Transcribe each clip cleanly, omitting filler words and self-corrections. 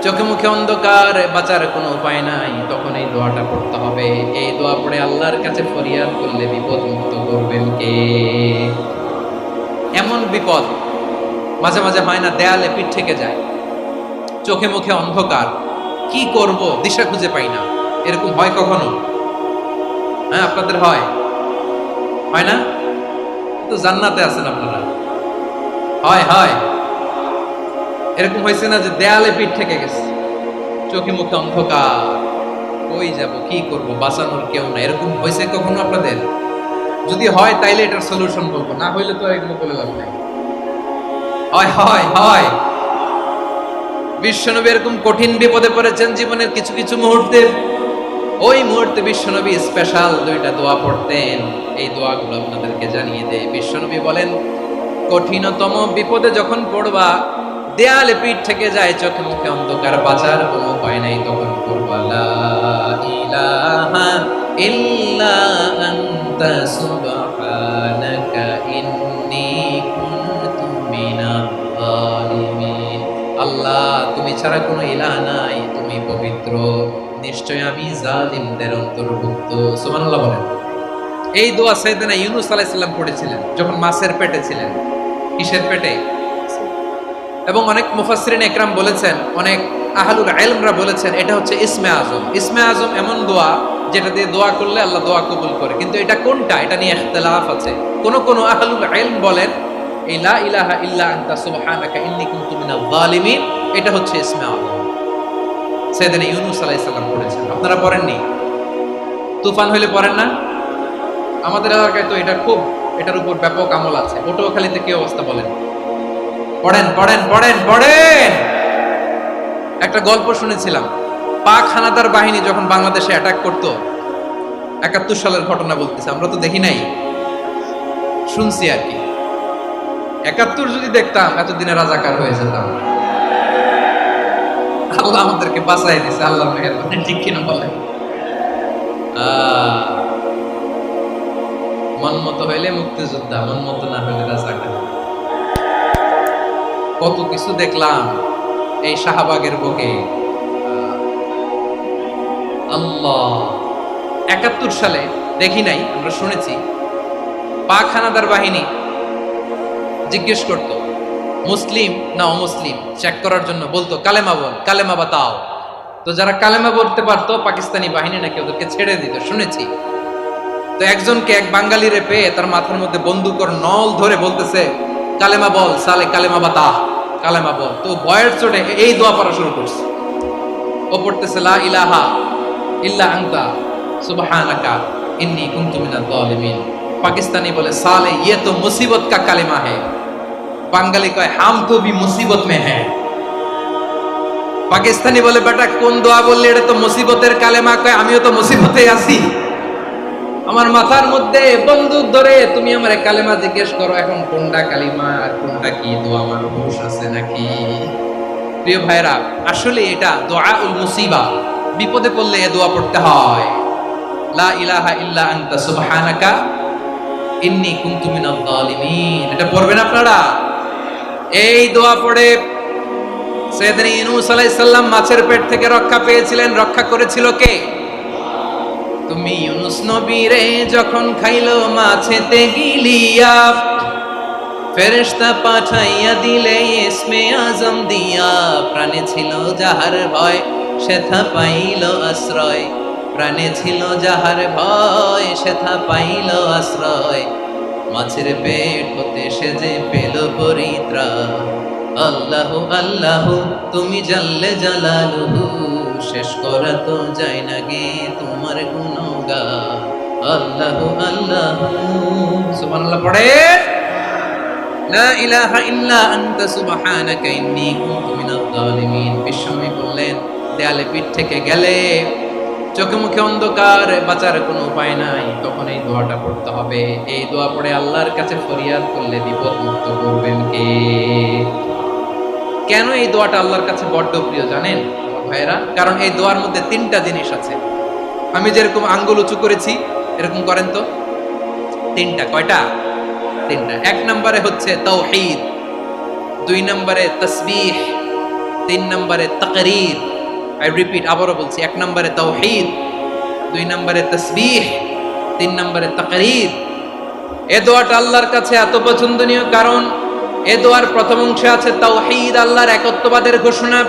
চোখে মুখে অন্ধকার, বাঁচার কোনো উপায় নাই, তখন এই দোয়াটা পড়তে হবে। এই দোয়া পড়ে আল্লাহর কাছে ফরিয়াদ করলে বিপদ মুক্ত করবেন কে? এমন বিপদ মাঝে মাঝে হয় না, দেয়ালে পিঠ থেকে যায়, চোখে মুখে অন্ধকার, কি করব দিশা খুঁজে পাই না, এরকম হয় কখনো? হ্যাঁ, আপনাদের হয়? হয় না? তো জান্নাতে আছেন আপনারা। হয় হয় এরকম হয়েছে না যে দেয়ালে পিঠ থেকে গেছে, চোখে মুখে অন্ধকার, কই যাব, কি করব, বাঁচানোর কেউ না, এরকম হয়েছে কখনো আপনাদের? যদি হয় তাইলে এটার সলিউশন বলবো, না হইলে তো এগুলো বলে লাভ নাই। হয় হয় হয় বিশ্বনবী এরকম কঠিন বিপদে পড়েছেন জীবনের কিছু কিছু মুহূর্তে। ওই মুহূর্তে বিশ্বনবী স্পেশাল দুইটা দোয়া পড়তেন। এই দোয়াগুলো আপনাদেরকে জানিয়ে দেয়। বিশ্বনবী বলেন, কঠিনতম বিপদে যখন পড়বা, দেয়ালে পিঠ থেকে যায়, চোখে মুখে অন্ধকার, বাঁচার কোনো উপায় নাই, তখন পড়বা লা ইলাহা ইল্লা আনতা সুবহানাকা ইন্নী কুনতু মিনাজ জালিমিন। আল্লাহ, তুমি ছাড়া কোনো ইলাহ নাই, তুমি পবিত্র, নিশ্চয় আমি জালিমদের অন্তর্ভুক্ত। সুবহানাল্লাহ বলেন। এই দোয়া সাইয়েদনা ইউনূস আলাইহিস সালাম পড়েছিলেন যখন মাছের পেটে ছিলেন। কিসের পেটে? এবং অনেক মুফাসসিরিন একরাম বলেছেন, অনেক আহলুল ইলমরা বলেছেন, এটা হচ্ছে ইসমে আজম। ইসমে আজম এমন দোয়া যেটা দিয়ে দোয়া করলে আল্লাহ দোয়া কবুল করে, কিন্তু এটা কোনটা, এটা নিয়ে ইখতিলাফ আছে। কোন কোন আহলুল ইলম বলেন এই লা ইলাহা ইল্লা আনতা সুবহানাকা ইন্নী কুনতু মিনাজ জালিমিন, এটা হচ্ছে ইসমে আজম। সাইয়েদনা ইউনূস আলাইহিস সালাম পড়েছেন। আপনারা পড়েননি? তুফান হইলে পড়েন না? আমাদের এলাকায় তো এটা খুব, এটার উপর ব্যাপক আমল আছে। পটুয়াখালীতে কি অবস্থা বলেন? পড়েন পড়েন পড়েন পড়েন। একটা গল্প শুনেছিলাম, পাক হানাদার বাহিনী যখন বাংলাদেশে অ্যাটাক করত, ৭১ সালের ঘটনা বলতেছে, আমরা তো দেখি নাই, শুনছি আর কি। ৭১ যদি দেখতাম এতদিনে রাজাকার হয়ে যেতাম। আল্লাহ আমাদেরকে বাঁচাই দিছে, আল্লাহ মেহেরবানি, ঠিক কিনা বলেন? মন মতো হইলে মুক্তিযোদ্ধা, মন মতো না হইলে রাজাকার। কত কিছু দেখলাম এই শাহবাগের বুকে। আল্লাহ, ৭১ সালে দেখি নাই, আমরা শুনেছি পাক হানাদার বাহিনী জিজ্ঞেস করত মুসলিম না অমুসলিম চেক করার জন্য, বলতো কালেমা বল, কালেমা বাতাও। তো যারা কালেমা বলতে পারতো পাকিস্তানি বাহিনী নাকি ওদেরকে ছেড়ে দিত, শুনেছি। তো একজনকে, এক বাঙালিরে পেয়ে তার মাথার মধ্যে বন্দুকর নল ধরে বলতেছে কালেমা বল সালে, কালেমা বাতা, কালেমা বল। তো ভয়ের চোটে এই দোয়া পড়া শুরু করছে। ও পড়তেছে লা ইলাহা ইল্লা আনতা সুবহানাকা ইন্নী কুনতু মিনাজ জালিমিন। পাকিস্তানি বলে সালে ये तो मुसीबत का কালেমা है। বাঙালি কয় হাম তো ভি মুসিবত মে হ্যায়। পাকিস্তানি বলে বেটা কোন দোয়া বললি, এটা তো মুসিবতের কালেমা। কয় আমিও তো মুসিবতে আছি, আমার মাথার মধ্যে বন্দুক ধরে তুমি আমার কালেমা জিজ্ঞেস করো, এখন কোনটা কালিমা আর কোনটা কি দোয়া, আমার হুঁশ আছে নাকি? প্রিয় ভাইরা, আসলে এটা দোয়াউল মুসিবা, বিপদে পড়লে এ দোয়া পড়তে হয়। লা ইলাহা ইল্লা আনতা সুবহানাকা ইন্নী কুনতু মিনাজ জালিমিন, এটা পড়বেন আপনারা। এই দোয়া পড়ে সাইয়েদনা ইউনূস আলাইহিস সালাম মাছের পেট থেকে রক্ষা পেয়েছিলেন। রক্ষা করেছিল কে? তুমি ইউনূস নবীরে যখন খাইলো মাছেতে গিলিয়া, ফেরেশতা পাঠাইয়া দিলে ইসমে আজম দিয়া। প্রাণে ছিল যাহার ভয় সেথা পাইল আশ্রয়, প্রাণে ছিল যাহার ভয় সেথা পাইল আশ্রয়। মাছের পেট হতে সে যে পেল পরিত্রাণ। আল্লাহু আল্লাহু তুমি জাল্লে জালালুহু, শেষ করা তো যায় না গে তোমার গুণগান। আল্লাহু আল্লাহু, সুবহানাল্লাহ পড়ে। লা ইলাহা ইল্লা আনতা সুবহানাকা ইন্নী কুনতু মিনাজ জালিমিন। বিশ্বনবী বললেন, দেয়ালে পিঠ থেকে গেলে, চোখে মুখে অন্ধকার, বাঁচার কোনো উপায় নাই, তখন এই দোয়াটা পড়তে হবে। এই দোয়া পড়ে আল্লাহর কাছে ফরিয়াদ করলে বিপদ মুক্ত করবেন কে? কেন এই দোয়াটা আল্লাহর কাছে বড্ড প্রিয় জানেন আমার ভাইয়েরা? কারণ এই দোয়ার মধ্যে 3টা জিনিস আছে। আমি যেরকম আঙ্গুল উঁচু করেছি এরকম করেন তো। 3টা। কয়টা? 3টা। 1 নম্বরে হচ্ছে তাওহীদ, 2 নম্বরে তাসবিহ, তিন নম্বরে তাকরীর, আই রিপিট, আবারও বলছি, এক নম্বরে তাওহীদ, দুই নম্বরে তাসবিহ, তিন নম্বরে তাকরীর। এ দোয়াটা আল্লাহর কাছে এত পছন্দনীয় কারণ এ দোয়ার প্রথম অংশে আছে তাওহীদ, আল্লাহর একত্ববাদের ঘোষণা।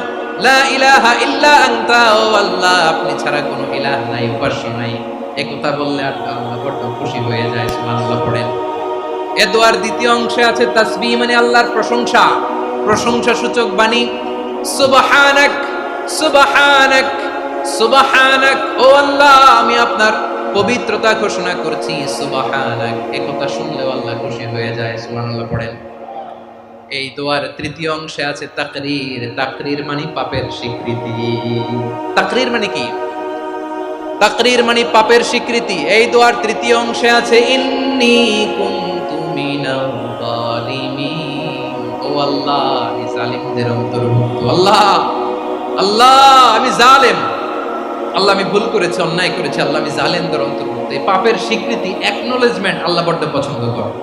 লা ইলাহা ইল্লা আনতা, ও আল্লাহ আপনি ছাড়া কোনো ইলাহ নাই, উপাস্য নাই। এই কথা বললে আল্লাহ বড় খুশি হয়ে যায়, সুবহানাল্লাহ পড়েন। এ দোয়ার দ্বিতীয় অংশে আছে তাসবিহ, মানে আল্লাহর প্রশংসা, প্রশংসা সূচক বাণী। সুবহানাক সুবহানাক সুবহানাক, ও আল্লাহ আমি আপনার পবিত্রতা ঘোষণা করছি, সুবহানাক। এই কথা শুনলেও আল্লাহ খুশি হয়ে যায়, সুবহানাল্লাহ পড়েন। এই দোয়ার তৃতীয় অংশে আছে তাকরীর, তাকরীর মানে পাপের স্বীকৃতি। তাকরীর মানে কি? তাকরীর মানে পাপের স্বীকৃতি। এই দোয়ার তৃতীয় অংশে আছে ইন্নী কুনতু মিনাল যালিমিন, ও আল্লাহ আমি জালিমদের অন্তর্ভুক্ত। আল্লাহ আল্লাহ আমি জালেম, আল্লাহ আমি ভুল করেছি, অন্যায় করেছি, আল্লাহ আমি জালেমদের অন্তর্ভুক্ত। এই পাপের স্বীকৃতি, অ্যাকনলেজমেন্ট আল্লাহ বড় পছন্দ করেন।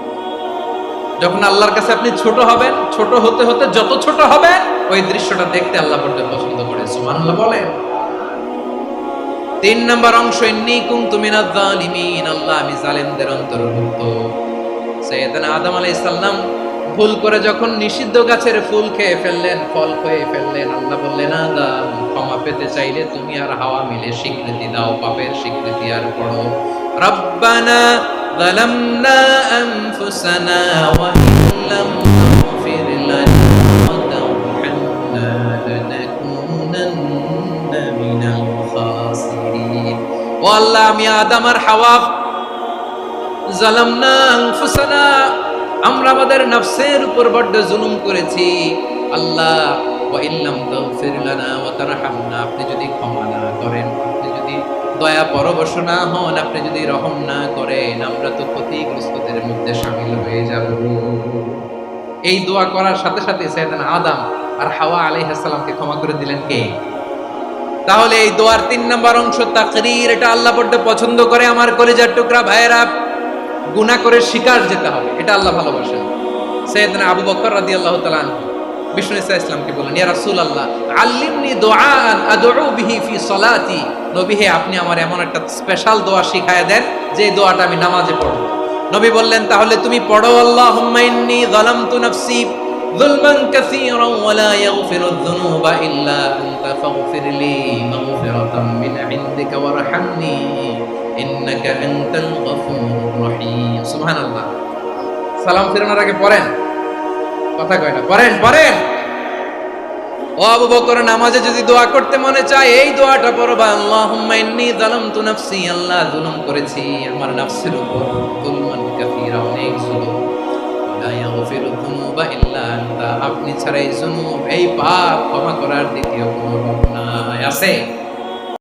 যখন আল্লাহর কাছে আপনি ছোট হবেন, ছোট হতে হতে যত ছোট হবেন ওই দৃশ্যটা দেখতে আল্লাহ বড় পছন্দ করে, সুবহানাল্লাহ বলেন। তিন নম্বর অংশ ইন্নী কুনতু মিনাজ যালিমিন, আল্লাহ আমি জালেমদের অন্তর্ভুক্ত। সাইয়েদনা আদম আলাইহিস সালাম ভুল করে যখন নিষিদ্ধ গাছের ফুল খেয়ে ফেললেন, ফল খেয়ে ফেললেন, আল্লাহ বললেন আদম ক্ষমা পেতে চাইলে তুমি আর হাওয়া মিলে স্বীকৃতি দাও, পাপের স্বীকৃতি আর পড়ো, রব্বানা যালামনা আনফুসানা ওয়া ইন লাম তাগফির লানা ওয়া তারহামনা লানাকুনান্না মিনাল খাসিরিন। ও আল্লাহ আমি আদম আর হাওয়া যালামনা আনফুসানা, আমরা আমাদের নফসের উপর বড় জুলুম করেছি। আল্লাহ ওয়া ইল্লাম তাগফির লানা ওয়া তারহামনা, আপনি যদি ক্ষমা না করেন, আপনি যদি দয়া পরবশ না হন, আপনি যদি রহম না করেন, আমরা তো ক্ষতিগ্রস্তদের মধ্যে শামিল হয়ে যাব। এই দোয়া করার সাথে সাথে সাইয়েদনা আদম আর হাওয়া আলাইহিস সালামকে ক্ষমা করে দিলেন কে? তাহলে এই দোয়ার তিন নম্বর অংশ তাকরীর, এটা আল্লাহ বড় পছন্দ করে। আমার কলিজার টুকরা ভাইয়েরা, গুনাহ করে শিকার যেতে হবে, এটা আল্লাহ ভালোবাসেন। সাইয়েদনা আবু বকর রাদিয়াল্লাহু তাআলা আনহু বিষ্ণু ইসা ইসলামকে বলেন, ইয়া রাসূলুল্লাহ আল্লিমনি দুআআন আদউ বিহি ফি সলাতি, নবী হে আপনি আমার এমন একটা স্পেশাল দোয়া শিখায়া দেন যে দোয়াটা আমি নামাজে পড়ব। নবী বললেন তাহলে তুমি পড়ো, আল্লাহুম্মা ইন্নী যালামতু নাফসি যুলমান কাসীরান ওয়া লা ইয়াগফিরুয যুনুবা ইল্লা আনতা ফাগফিরলি মাগফিরাতাম মিন ইনদিকা ওয়ারহামনি ইন্নাকা আনতাল গফুরুর রহিম। সুবহানাল্লাহ। সালাম ফিরানোর আগে পড়েন, কথা কয় না, পড়েন পড়েন। ও আবু বকর, নামাজে যদি দোয়া করতে মনে চায় এই দোয়াটা পড়বা, আল্লাহুম্মা ইন্নী যালামতু নাফসি, আল্লাহ জুলুম করেছি আমার নফসের উপর, যুলমান কাসীরা, অনেক জুলুম, লা ইয়াগফিরুয যুনুবা ইল্লা আনতা, আপনি ছাড়া এই জুনুব, এই পাপ ক্ষমা করার দ্বিতীয় কোনো রব নাই। আছে?